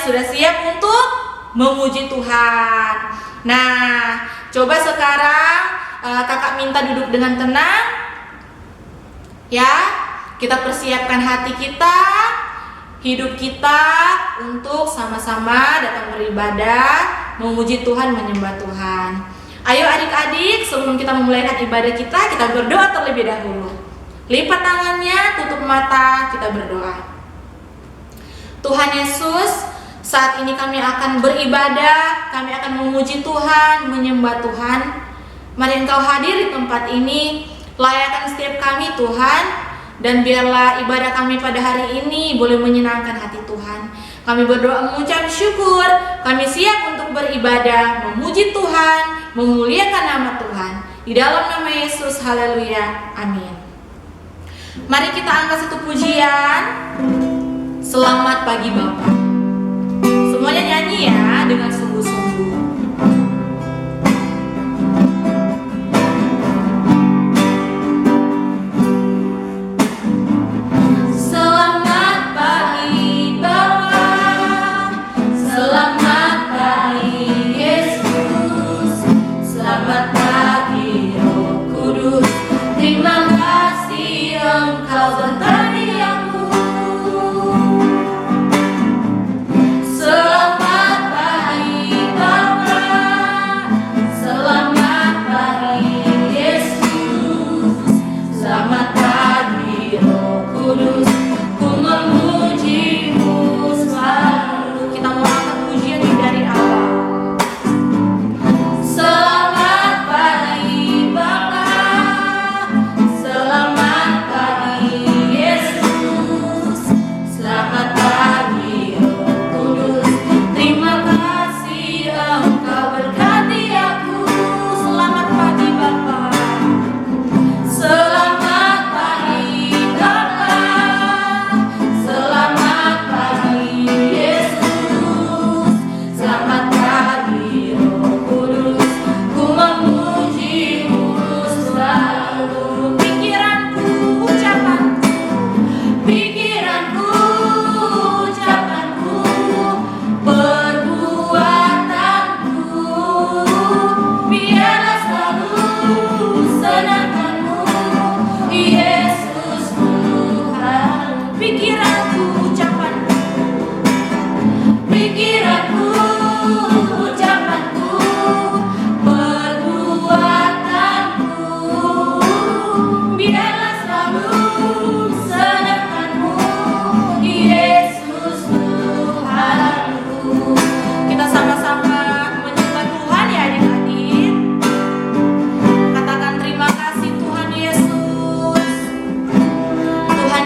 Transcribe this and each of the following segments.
sudah siap untuk memuji Tuhan. Nah, coba sekarang kakak minta duduk dengan tenang. Ya, kita persiapkan hati kita, hidup kita untuk sama-sama datang beribadah, memuji Tuhan, menyembah Tuhan. Ayo adik-adik, sebelum kita memulaikan ibadah kita berdoa terlebih dahulu. Lipat tangannya, tutup mata, kita berdoa. Tuhan Yesus, saat ini kami akan beribadah, kami akan memuji Tuhan, menyembah Tuhan. Mari Engkau hadir di tempat ini, layakan setiap kami Tuhan, dan biarlah ibadah kami pada hari ini boleh menyenangkan hati Tuhan. Kami berdoa mengucap syukur, kami siap untuk beribadah, memuji Tuhan, memuliakan nama Tuhan. Di dalam nama Yesus, haleluya, amin. Mari kita angkat satu pujian. Selamat pagi Bapa. Semuanya nyanyi ya dengan sungguh-sungguh.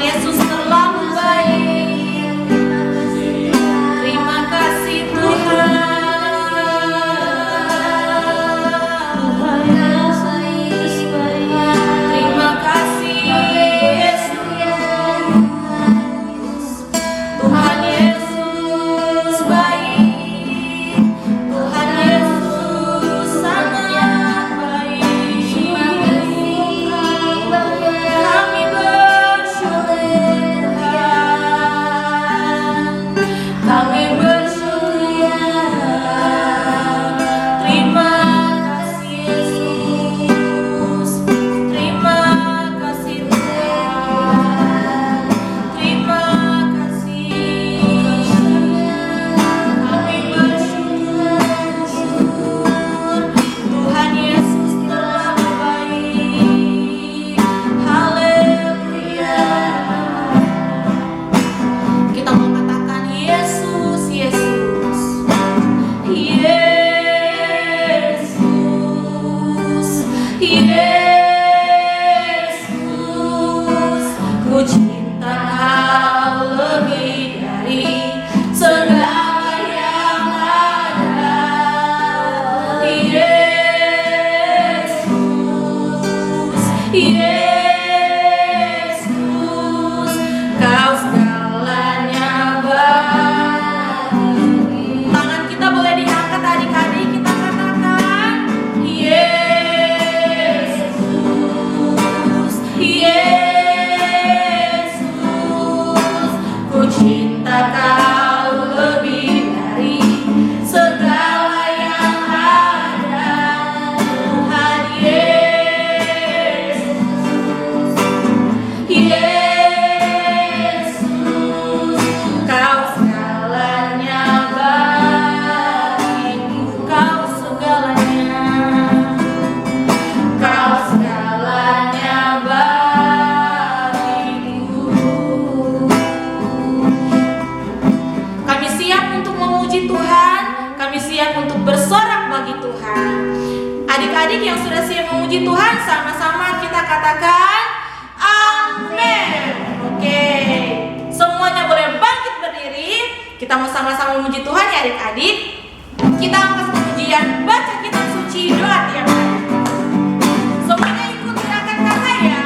Yesus terlalu baik. bersiap untuk bersorak bagi Tuhan. Adik-adik yang sudah siap memuji Tuhan, sama-sama kita katakan amin. Oke, semuanya boleh bangkit berdiri. Kita mau sama-sama memuji Tuhan ya adik-adik. Kita angkat pujian, baca kitab suci, doa tiap hari. Semuanya ikut gerakan kakak ya.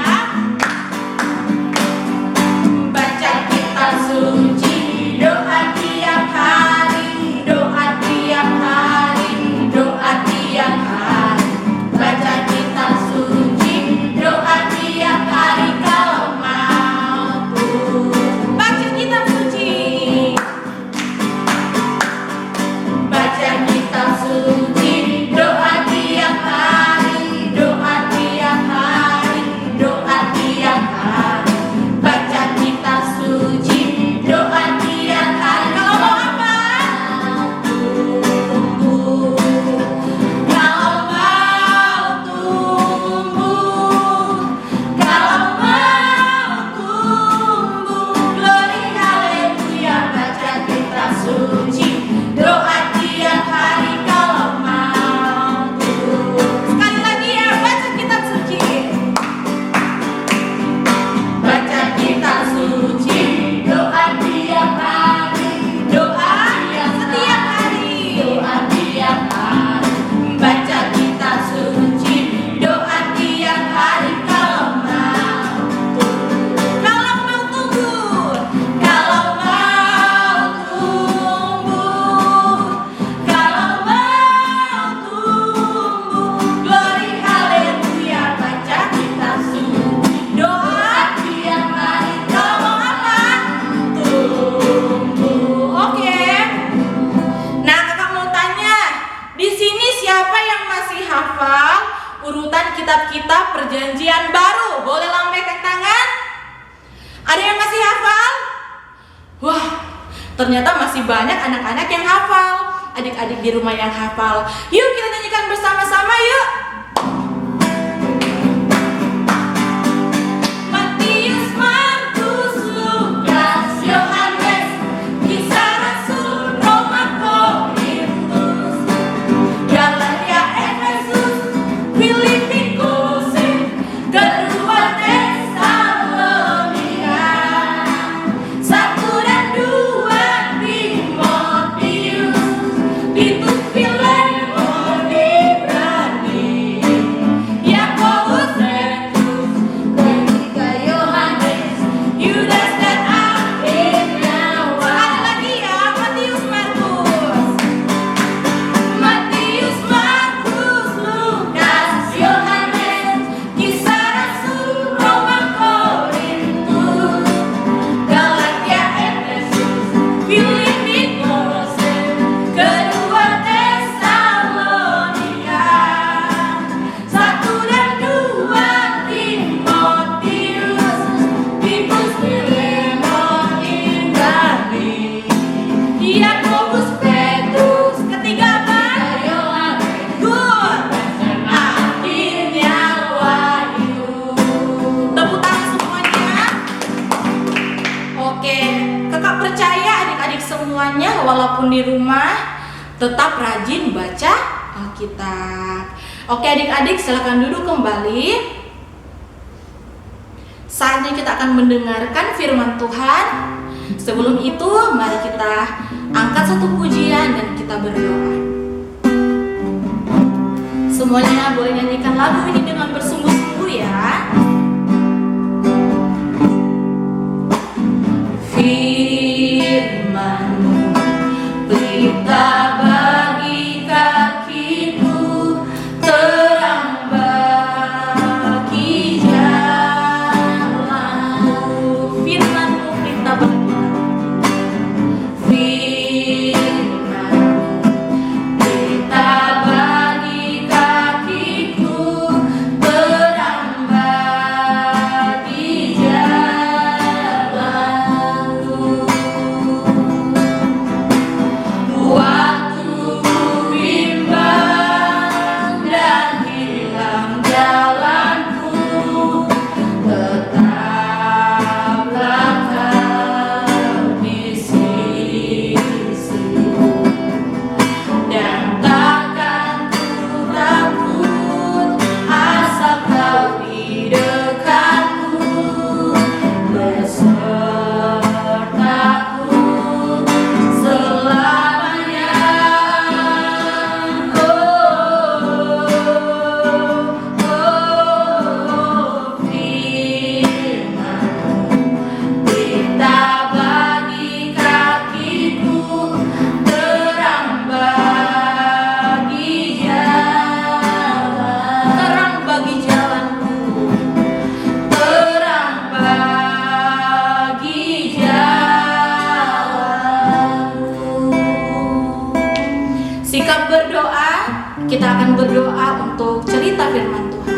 Baca kitab suci, doa tiap hari, doa tiap hari, doa tiap hari. Baca kitab suci, doa tiap hari kalau mampu. Baca kitab suci. Baca kitab suci, doa tiap hari, doa tiap hari, doa tiap hari. Baca kitab suci, doa tiap hari. Kalau mau apa? Tumbuh. Kalau mau tumbuh, kalau mau tumbuh, glory haleluya. Baca kitab suci, doa tiap hari kalau mampu. Sekali lagi ya, baca kitab suci. Baca kitab suci, doa tiap hari, doa setiap hari, doa tiap hari. Baca kitab suci, doa tiap hari kalau mampu. Kalau mau tumbuh, kalau mau tumbuh, kalau mau tumbuh, glory haleluya. Baca kitab suci, doa tiap hari. Kalau mau apa? Tumbuh. Oke. Nah, kakak mau tanya, di sini siapa yang masih hafal urutan kitab-kitab perjanjian baru? Boleh lambaikan tangan? Ada yang masih hafal? Wah, ternyata masih banyak anak-anak yang hafal. Adik-adik di rumah yang hafal. Yuk kita nyanyikan bersama-sama yuk. Matius, Markus, Lukas, Yohanes, Kisah Rasul, Roma, Korintus, Galatia, Efesus, Filipi, Kolose, kedua Tesalonika, 1 dan 2 Timotius, Titus, Filemon, Ibrani, Yakobus, Petrus, ketiga Yohanes, Yudas dan akhirnya ada lagi ya, Matius, Markus. Matius, Markus, Lukas, Yohanes, Kisah Rasul, Roma, Korintus, Galatia, Efesus, Filipi, Kolose, kedua Tesalonika, 1 dan 2 Timotius, Titus, Filemon, Ibrani, Yakobus, Petrus, ketiga apa? Good. Akhirnya Wahyu. Tepuk tangan semuanya. Oke, kakak percaya adik-adik semuanya walaupun di rumah tetap rajin baca Alkitab. Oke adik-adik, silakan duduk kembali. Saatnya kita akan mendengarkan firman Tuhan. Sebelum itu, mari kita angkat satu pujian dan kita berdoa. Semuanya boleh nyanyikan lagu ini dengan bersungguh-sungguh ya. Firman-Mu, pelita bagi kakiku, terang bagi jalanku. Firman-Mu, pelita bagi Firman-Mu, pelita bagi kakiku, terang bagi berdoa untuk cerita firman Tuhan.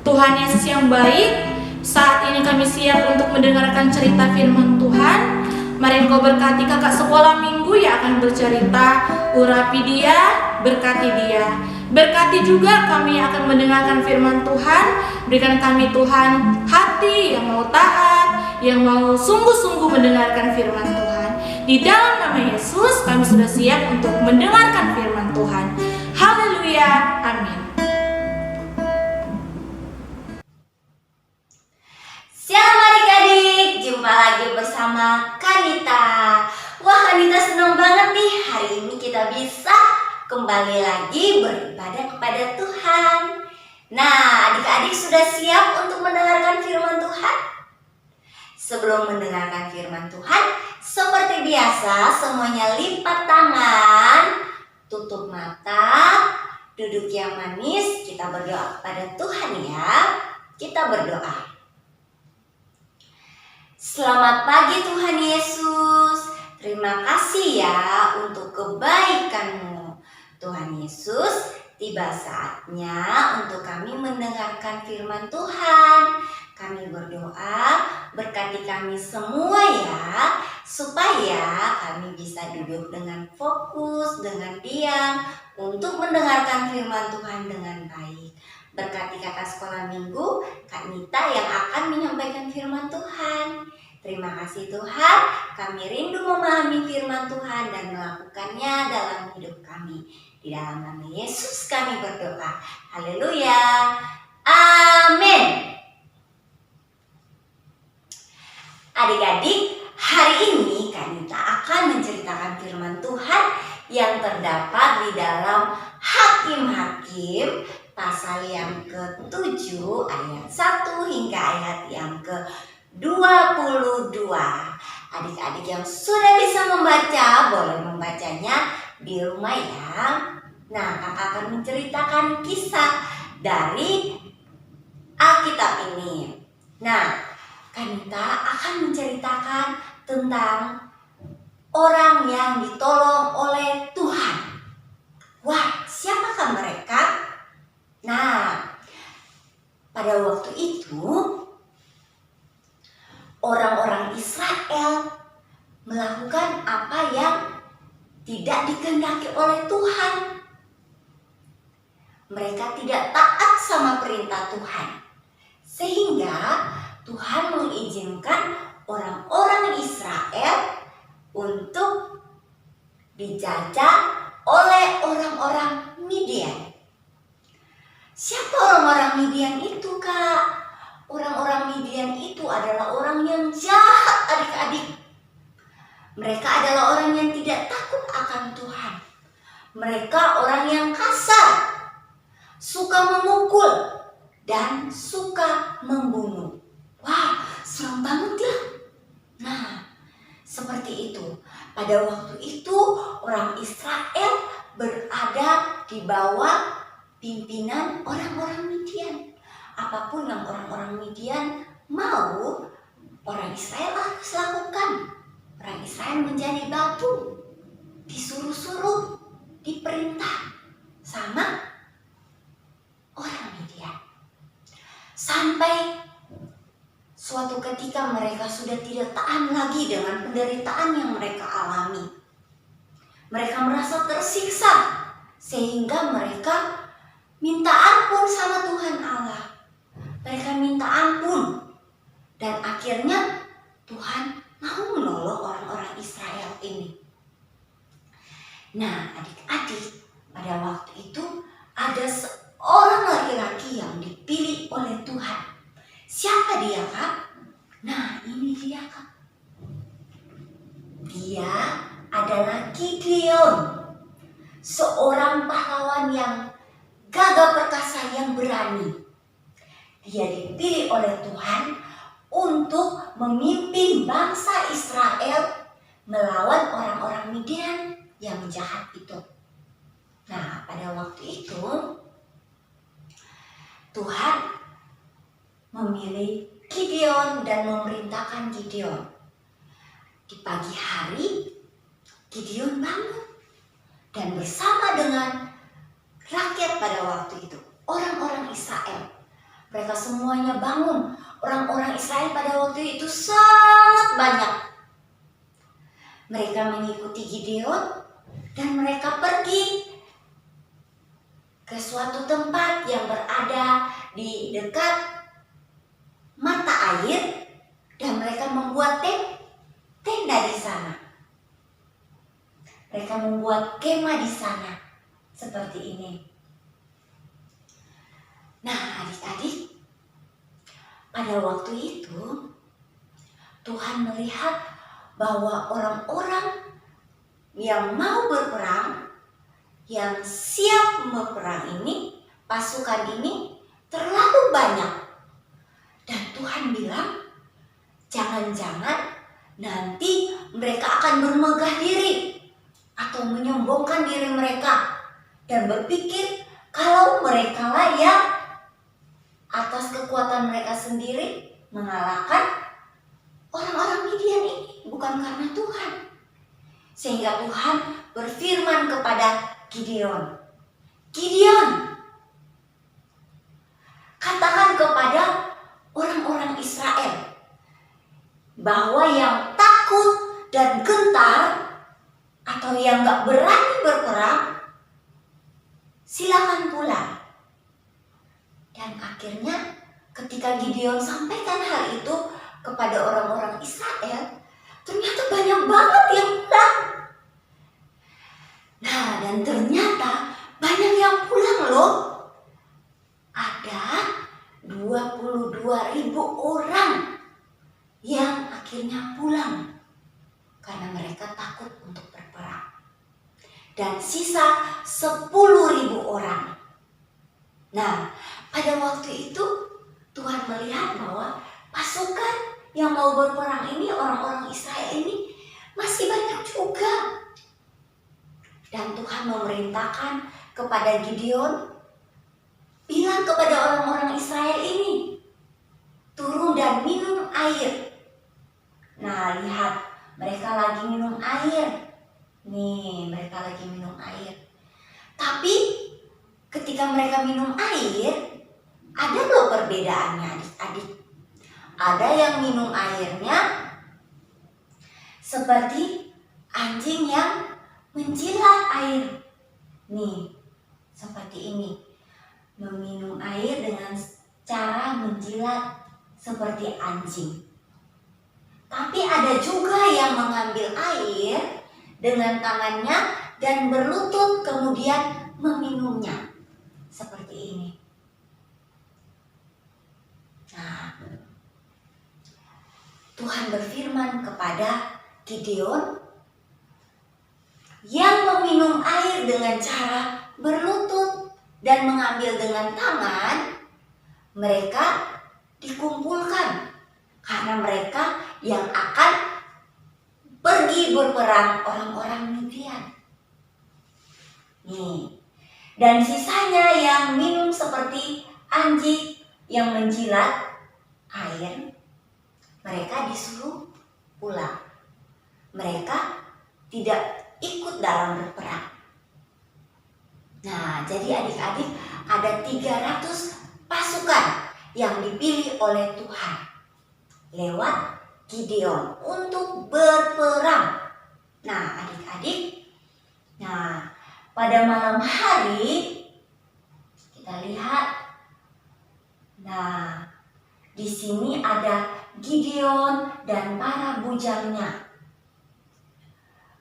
Tuhan Yesus yang baik, saat ini kami siap untuk mendengarkan cerita firman Tuhan. Mari Engkau berkati kakak sekolah minggu yang akan bercerita, urapi dia, berkati dia. Berkati juga kami akan mendengarkan firman Tuhan. Berikan kami Tuhan hati yang mau taat, yang mau sungguh-sungguh mendengarkan firman Tuhan. Di dalam nama Yesus kami sudah siap untuk mendengarkan firman Tuhan. Haleluya, amin. Shalom adik-adik, jumpa lagi bersama Kanita. Wah, Kanita senang banget nih, hari ini kita bisa kembali lagi beribadah kepada Tuhan. Nah, adik-adik sudah siap untuk mendengarkan firman Tuhan? Sebelum mendengarkan firman Tuhan, seperti biasa semuanya lipat tangan, tutup mata, duduk yang manis, kita berdoa kepada Tuhan ya. Kita berdoa. Selamat pagi Tuhan Yesus. Terima kasih ya untuk kebaikan-Mu. Tuhan Yesus, tiba saatnya untuk kami mendengarkan firman Tuhan. Kami berdoa, berkati kami semua ya, supaya kami bisa duduk dengan fokus, dengan diam, untuk mendengarkan firman Tuhan dengan baik. Berkati kakak sekolah minggu, Kak Nita yang akan menyampaikan firman Tuhan. Terima kasih Tuhan, kami rindu memahami firman Tuhan dan melakukannya dalam hidup kami. Di dalam nama Yesus kami berdoa. Haleluya. Amin. Adik-adik, hari ini Kak Nita akan menceritakan firman Tuhan yang terdapat di dalam Hakim-Hakim pasal yang ke-7 ayat 1 hingga ayat yang ke-22. Adik-adik yang sudah bisa membaca, boleh membacanya di rumah ya. Nah, kakak akan menceritakan kisah dari Alkitab ini. Nah, Kanita akan menceritakan tentang orang yang ditolong oleh Tuhan. Wah, siapakah mereka? Nah, pada waktu itu orang-orang Israel melakukan apa yang tidak dikehendaki oleh Tuhan. Mereka tidak taat sama perintah Tuhan, sehingga Tuhan mengizinkan orang-orang Israel untuk dijajah oleh orang-orang Midian. Siapa orang-orang Midian itu, Kak? Orang-orang Midian itu adalah orang yang jahat, adik-adik. Mereka adalah orang yang tidak takut akan Tuhan. Mereka orang yang kasar, suka memukul, dan suka membunuh. Wah, serem banget ya. Nah, seperti itu. Pada waktu itu orang Israel berada di bawah pimpinan orang-orang Midian. Apapun yang orang-orang Midian mau, orang Israel harus lakukan. Orang Israel menjadi batu, disuruh-suruh, diperintah sama orang Midian. Sampai suatu ketika mereka sudah tidak tahan lagi dengan penderitaan yang mereka alami. Mereka merasa tersiksa sehingga mereka minta ampun sama Tuhan Allah. Mereka minta ampun dan akhirnya Tuhan mau menolong orang-orang Israel ini. Nah, adik-adik, pada waktu itu ada seorang laki-laki yang dipilih oleh Tuhan. Siapa dia, Kak? Nah, ini dia, Kak. Dia adalah Gideon, seorang pahlawan yang gagah perkasa, yang berani. Dia dipilih oleh Tuhan untuk memimpin bangsa Israel melawan orang-orang Midian yang jahat itu. Nah, pada waktu itu Tuhan memilih Gideon dan memerintahkan Gideon. Di pagi hari Gideon bangun dan bersama dengan rakyat pada waktu itu, orang-orang Israel, mereka semuanya bangun. Orang-orang Israel pada waktu itu sangat banyak. Mereka mengikuti Gideon dan mereka pergi ke suatu tempat yang berada di dekat mata air dan mereka membuat tenda di sana. Mereka membuat kemah di sana seperti ini. Nah, adik-adik, pada waktu itu Tuhan melihat bahwa orang-orang yang mau berperang, yang siap berperang ini, pasukan ini terlalu banyak. Dan Tuhan bilang, jangan-jangan nanti mereka akan bermegah diri atau menyombongkan diri mereka dan berpikir kalau mereka lah yang atas kekuatan mereka sendiri mengalahkan orang-orang Midian ini, bukan karena Tuhan. Sehingga Tuhan berfirman kepada Gideon, Gideon, katakan kepada orang-orang Israel bahwa yang takut dan gentar atau yang gak berani berperang, silakan pulang. Dan akhirnya ketika Gideon sampaikan hal itu kepada orang-orang Israel, ternyata banyak banget yang pulang. Nah, dan ternyata banyak yang pulang loh. Ada 22.000 orang yang akhirnya pulang karena mereka takut untuk berperang. Dan sisa 10.000 orang. Nah, pada waktu itu Tuhan melihat bahwa pasukan yang mau berperang ini, orang-orang Israel ini masih banyak juga. Dan Tuhan memerintahkan kepada Gideon, bilang kepada orang-orang Israel ini, turun dan minum air. Nah, lihat, mereka lagi minum air. Nih, mereka lagi minum air. Tapi ketika mereka minum air, ada loh perbedaannya, adik-adik. Ada yang minum airnya seperti anjing yang menjilat air. Nih, seperti ini. Meminum air dengan cara menjilat seperti anjing. Tapi ada juga yang mengambil air dengan tangannya dan berlutut kemudian meminumnya. Seperti ini. Nah, Tuhan berfirman kepada Gideon, yang meminum air dengan cara berlutut dan mengambil dengan tangan, mereka dikumpulkan karena mereka yang akan pergi berperang orang-orang Midian. Nih, dan sisanya yang minum seperti anjing yang menjilat air, mereka disuruh pulang. Mereka tidak ikut dalam berperang. Nah, jadi adik-adik, ada 300 pasukan yang dipilih oleh Tuhan lewat Gideon untuk berperang. Nah, adik-adik, nah pada malam hari kita lihat, nah di sini ada Gideon dan para bujangnya.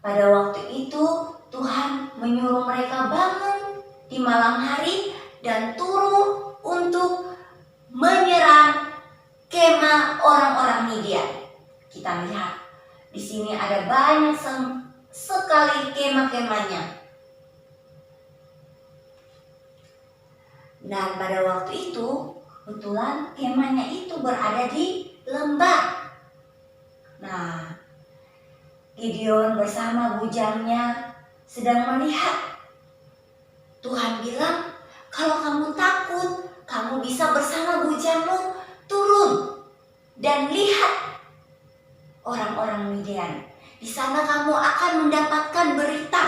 Pada waktu itu Tuhan menyuruh mereka bangun di malam hari dan turun untuk menyerang kemah orang-orang Midian. Kita lihat di sini ada banyak sekali kemah-kemahnya. Dan pada waktu itu kebetulan kemahnya itu berada di lembah. Nah, Gideon bersama bujangnya sedang melihat. Tuhan bilang, kalau kamu takut, kamu bisa bersama bujangmu turun dan lihat orang-orang Midian. Di sana kamu akan mendapatkan berita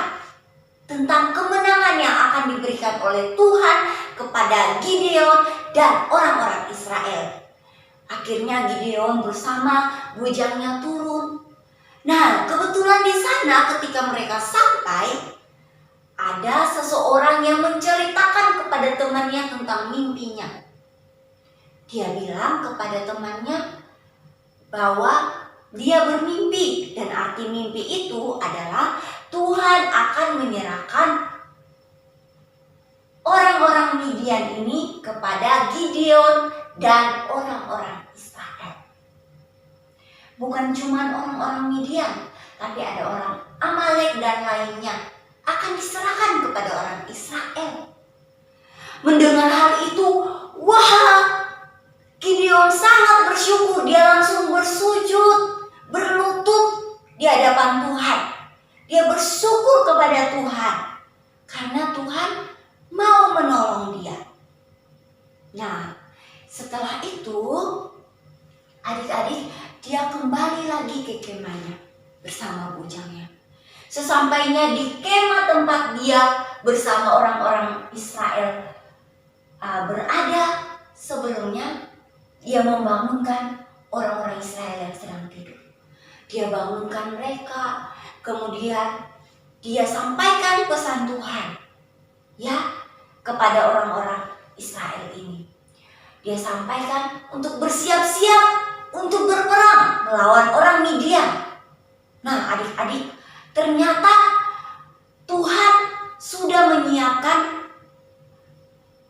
tentang kemenangan yang akan diberikan oleh Tuhan kepada Gideon dan orang-orang Israel. Akhirnya Gideon bersama bujangnya turun. Nah, kebetulan di sana ketika mereka sampai, ada seseorang yang menceritakan kepada temannya tentang mimpinya. Dia bilang kepada temannya bahwa dia bermimpi, dan arti mimpi itu adalah Tuhan akan menyerahkan orang-orang Midian ini kepada Gideon dan orang-orang Israel. Bukan cuma orang-orang Midian, tapi ada orang Amalek dan lainnya akan diserahkan kepada orang Israel. Mendengar hal itu, wah, Gideon sangat bersyukur. Dia langsung bersujud, berlutut di hadapan Tuhan. Dia bersyukur kepada Tuhan karena Tuhan mau menolong dia. Nah, setelah itu adik-adik, dia kembali lagi ke kemahnya bersama bujangnya. Sesampainya di kemah tempat dia bersama orang-orang Israel berada, sebelumnya dia membangunkan orang-orang Israel yang sedang tidur. Dia bangunkan mereka, kemudian dia sampaikan pesan Tuhan ya kepada orang-orang Israel ini. Dia sampaikan untuk bersiap-siap untuk berperang melawan orang Midian. Nah, adik-adik, ternyata Tuhan sudah menyiapkan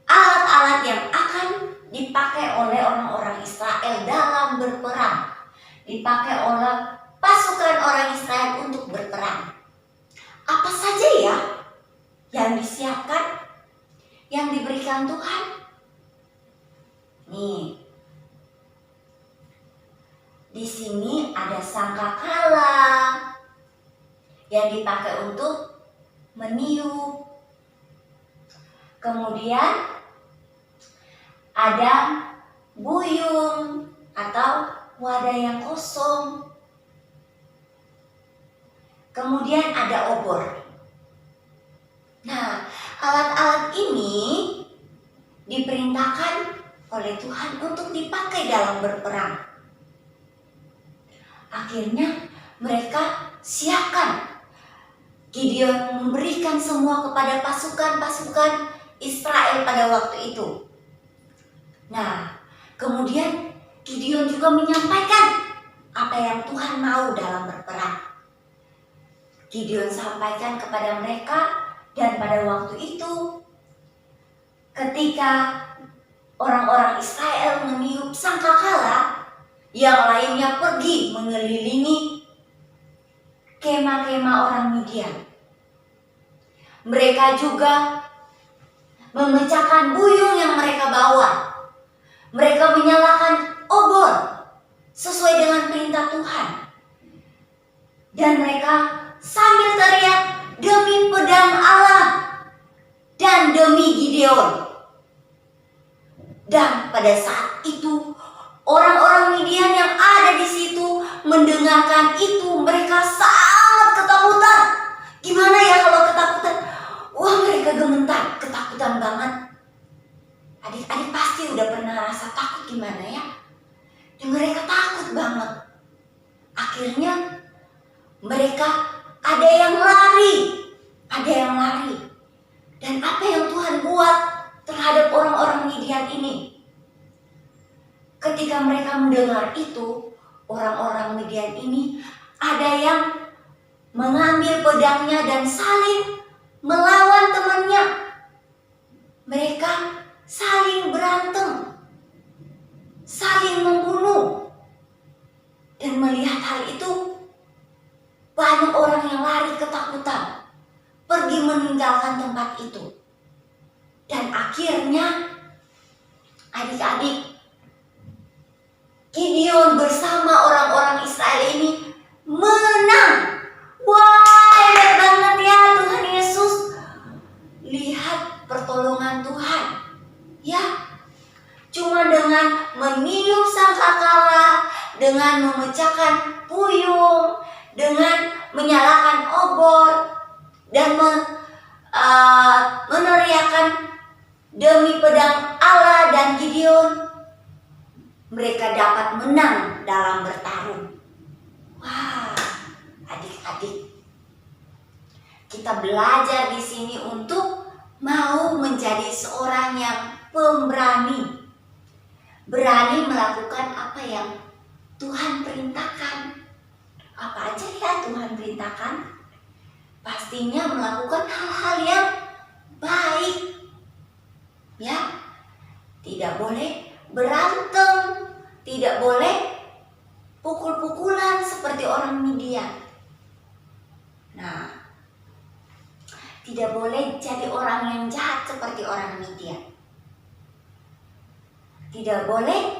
alat-alat yang akan dipakai oleh orang-orang Israel dalam berperang. Dipakai oleh pasukan orang Israel untuk berperang. Apa saja ya yang disiapkan, yang diberikan Tuhan? Nih, di sini ada sangkakala yang dipakai untuk meniup. Kemudian ada buyung atau wadah yang kosong. Kemudian ada obor. Nah, alat-alat ini diperintahkan oleh Tuhan untuk dipakai dalam berperang. Akhirnya mereka siapkan. Gideon memberikan semua kepada pasukan-pasukan Israel pada waktu itu. Nah, kemudian Gideon juga menyampaikan apa yang Tuhan mau dalam berperang. Gideon sampaikan kepada mereka, dan pada waktu itu ketika orang-orang Israel meniup sangkakala, yang lainnya pergi mengelilingi kemah-kemah orang Midian. Mereka juga memecahkan buyung yang mereka bawa. Mereka menyalakan obor sesuai dengan perintah Tuhan. Dan mereka sambil teriak, demi pedang Allah dan demi Gideon. Dan pada saat itu orang-orang Midian yang ada di situ mendengarkan itu, mereka sangat ketakutan. Gimana ya kalau ketakutan? Wah, mereka gemetar, ketakutan banget. Adik-adik pasti udah pernah rasa takut gimana ya? Dan mereka takut banget. Akhirnya mereka ada yang lari. Dan apa yang Tuhan buat terhadap orang-orang Midian ini? Ketika mereka mendengar itu, orang-orang Midian ini ada yang mengambil pedangnya dan saling melawan temannya. Mereka saling berantem, saling membunuh. Dan melihat hal itu, banyak orang yang lari ketakutan, pergi meninggalkan tempat itu. Dan akhirnya adik-adik, Gideon bersama orang-orang Israel ini menang. Wah, hebat banget ya Tuhan Yesus. Lihat pertolongan Tuhan. Ya, cuma dengan meniup sangkakala, dengan memecahkan puyung, dengan menyalakan obor, dan Kita belajar di sini untuk mau menjadi seorang yang pemberani. Berani melakukan apa yang Tuhan perintahkan. Apa aja ya Tuhan perintahkan? Pastinya melakukan hal-hal yang baik. Ya, tidak boleh berantem, tidak boleh pukul-pukulan seperti orang Midian. Nah, tidak boleh jadi orang yang jahat seperti orang Midian. Tidak boleh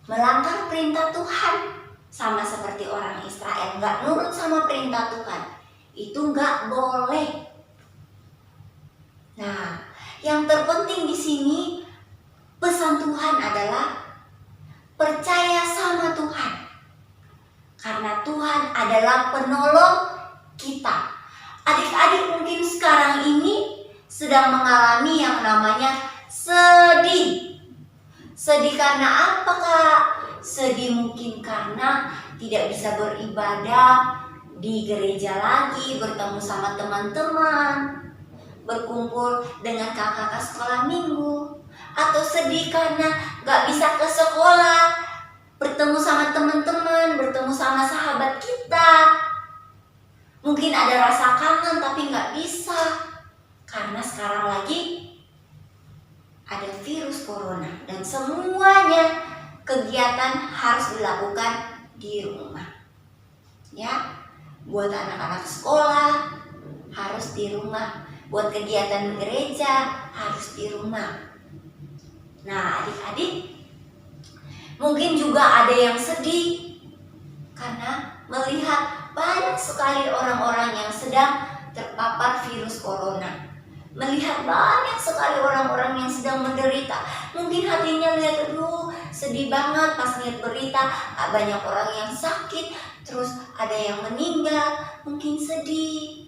melanggar perintah Tuhan sama seperti orang Israel. Nggak nurut sama perintah Tuhan. Itu nggak boleh. Nah, yang terpenting di sini pesan Tuhan adalah percaya sama Tuhan. Karena Tuhan adalah penolong kita. Adik-adik mungkin sekarang ini sedang mengalami yang namanya sedih. Sedih karena apa, Kak? Sedih mungkin karena tidak bisa beribadah di gereja lagi, bertemu sama teman-teman, berkumpul dengan kakak-kakak sekolah minggu. Atau sedih karena gak bisa ke sekolah, bertemu sama teman-teman, bertemu sama sahabat kita. Mungkin ada rasa kangen tapi gak bisa, karena sekarang lagi ada virus corona dan semuanya kegiatan harus dilakukan di rumah. Ya, buat anak-anak sekolah harus di rumah, buat kegiatan gereja harus di rumah. Nah, adik-adik mungkin juga ada yang sedih karena melihat banyak sekali orang-orang yang sedang terpapar virus corona. Melihat banyak sekali orang-orang yang sedang menderita. Mungkin hatinya lihat, aduh sedih banget pas lihat berita banyak orang yang sakit, terus ada yang meninggal, mungkin sedih.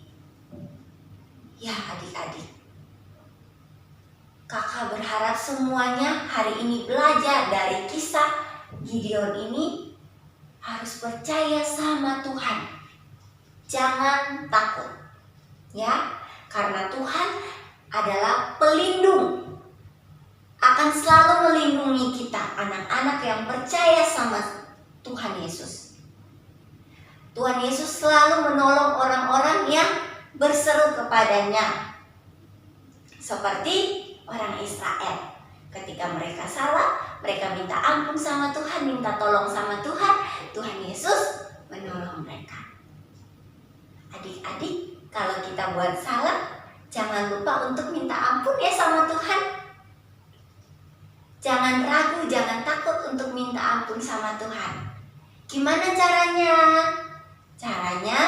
Ya adik-adik, kakak berharap semuanya hari ini belajar dari kisah Gideon ini, harus percaya sama Tuhan. Jangan takut, ya, karena Tuhan adalah pelindung, akan selalu melindungi kita, anak-anak yang percaya sama Tuhan Yesus. Tuhan Yesus selalu menolong orang-orang yang berseru kepadanya, seperti orang Israel. Ketika mereka salah, mereka minta ampun sama Tuhan, minta tolong sama Tuhan, Tuhan Yesus menolong mereka. Adik-adik, kalau kita buat salah, jangan lupa untuk minta ampun ya sama Tuhan. Jangan ragu, jangan takut untuk minta ampun sama Tuhan. Gimana caranya? Caranya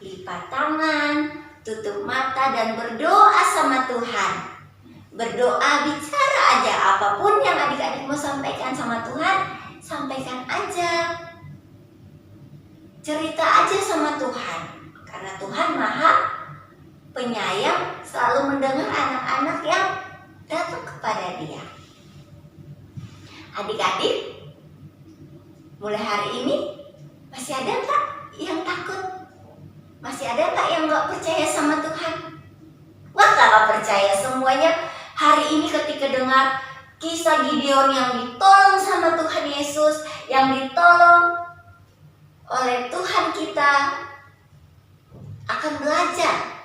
lipat tangan, tutup mata dan berdoa sama Tuhan. Berdoa, bicara aja, apapun yang adik-adik mau sampaikan sama Tuhan, sampaikan aja. Cerita aja sama Tuhan. Karena Tuhan Maha Penyayang, selalu mendengar anak-anak yang datang kepada Dia. Adik-adik, mulai hari ini masih ada nggak yang takut? Masih ada nggak yang nggak percaya sama Tuhan? Wah, nggak percaya semuanya hari ini ketika dengar kisah Gideon yang ditolong sama Tuhan Yesus, yang ditolong oleh Tuhan kita, akan belajar.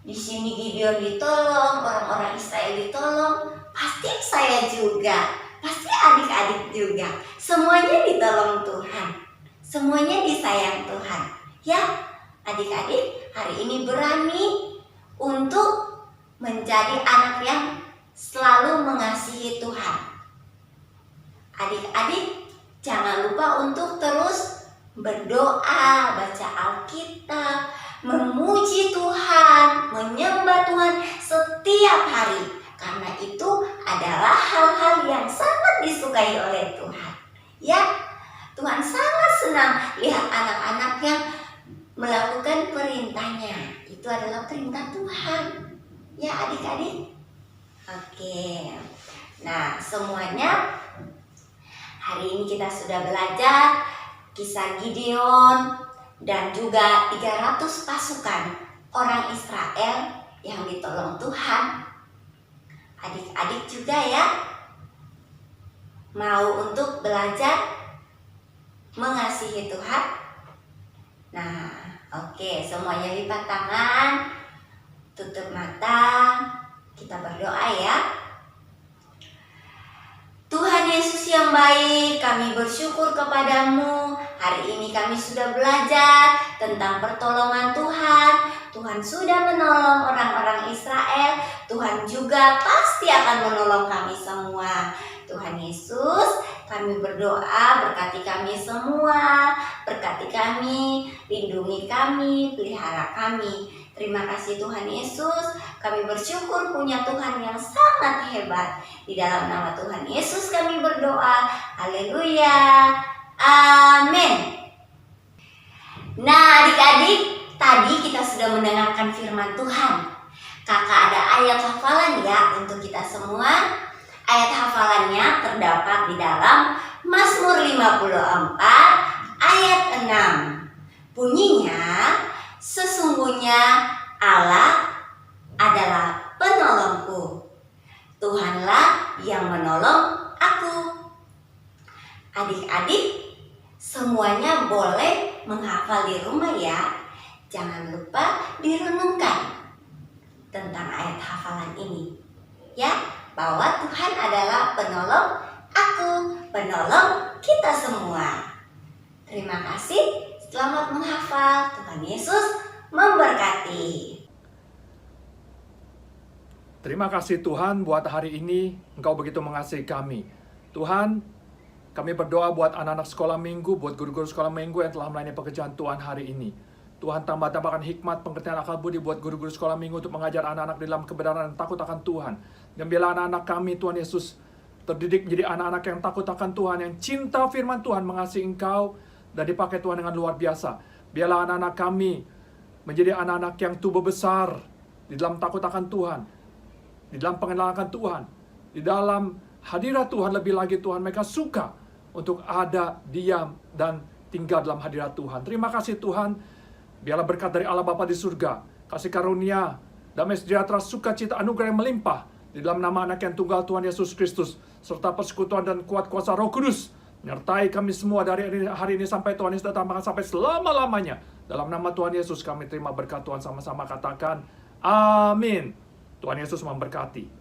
Di sini Gideon ditolong, orang-orang Israel ditolong, pasti saya juga, pasti adik-adik juga. Semuanya ditolong Tuhan, semuanya disayang Tuhan. Ya, adik-adik hari ini berani untuk menjadi anak yang selalu mengasihi Tuhan. Adik-adik jangan lupa untuk terus berdoa, baca Alkitab, memuji Tuhan, menyembah Tuhan setiap hari. Karena itu adalah hal-hal yang sangat disukai oleh Tuhan. Ya, Tuhan sangat senang lihat anak-anak yang melakukan perintahnya. Itu adalah perintah Tuhan. Ya adik-adik. Oke. Nah, semuanya hari ini kita sudah belajar kisah Gideon, dan juga 300 pasukan orang Israel yang ditolong Tuhan. Adik-adik juga ya mau untuk belajar mengasihi Tuhan. Nah, oke, semuanya lipat tangan, tutup mata, kita berdoa ya. Tuhan Yesus yang baik, kami bersyukur kepadamu. Hari ini kami sudah belajar tentang pertolongan Tuhan. Tuhan sudah menolong orang-orang Israel. Tuhan juga pasti akan menolong kami semua. Tuhan Yesus, kami berdoa berkati kami semua. Berkati kami, lindungi kami, pelihara kami. Terima kasih Tuhan Yesus, kami bersyukur punya Tuhan yang sangat hebat. Di dalam nama Tuhan Yesus kami berdoa. Haleluya. Amin. Nah adik-adik, tadi kita sudah mendengarkan firman Tuhan. Kakak ada ayat hafalan ya untuk kita semua. Ayat hafalannya terdapat di dalam Mazmur 54 ayat 6. Bunyinya, sesungguhnya Allah adalah penolongku. Tuhanlah yang menolong aku. Adik-adik, semuanya boleh menghafal di rumah ya. Jangan lupa direnungkan tentang ayat hafalan ini. Ya, bahwa Tuhan adalah penolong aku, penolong kita semua. Terima kasih. Selamat menghafal. Tuhan Yesus memberkati. Terima kasih Tuhan buat hari ini Engkau begitu mengasihi kami. Tuhan, kami berdoa buat anak-anak sekolah minggu, buat guru-guru sekolah minggu yang telah melayani pekerjaan Tuhan hari ini. Tuhan tambahkan hikmat, pengertian akal budi buat guru-guru sekolah minggu untuk mengajar anak-anak dalam kebenaran dan takut akan Tuhan. Dan biarlah anak-anak kami Tuhan Yesus terdidik menjadi anak-anak yang takut akan Tuhan, yang cinta firman Tuhan, mengasihi Engkau, dan dipakai Tuhan dengan luar biasa. Biarlah anak-anak kami menjadi anak-anak yang tumbuh besar di dalam takut akan Tuhan, di dalam pengenalan akan Tuhan, di dalam hadirat Tuhan. Lebih lagi Tuhan, mereka suka untuk ada, diam, dan tinggal dalam hadirat Tuhan. Terima kasih Tuhan. Biarlah berkat dari Allah Bapa di surga, kasih karunia, damai sejahtera, sukacita, anugerah yang melimpah di dalam nama anak yang tunggal Tuhan Yesus Kristus, serta persekutuan dan kuat kuasa Roh Kudus menyertai kami semua dari hari ini sampai Tuhan Yesus datang, sampai selama-lamanya. Dalam nama Tuhan Yesus kami terima berkat Tuhan, sama-sama katakan amin. Tuhan Yesus memberkati.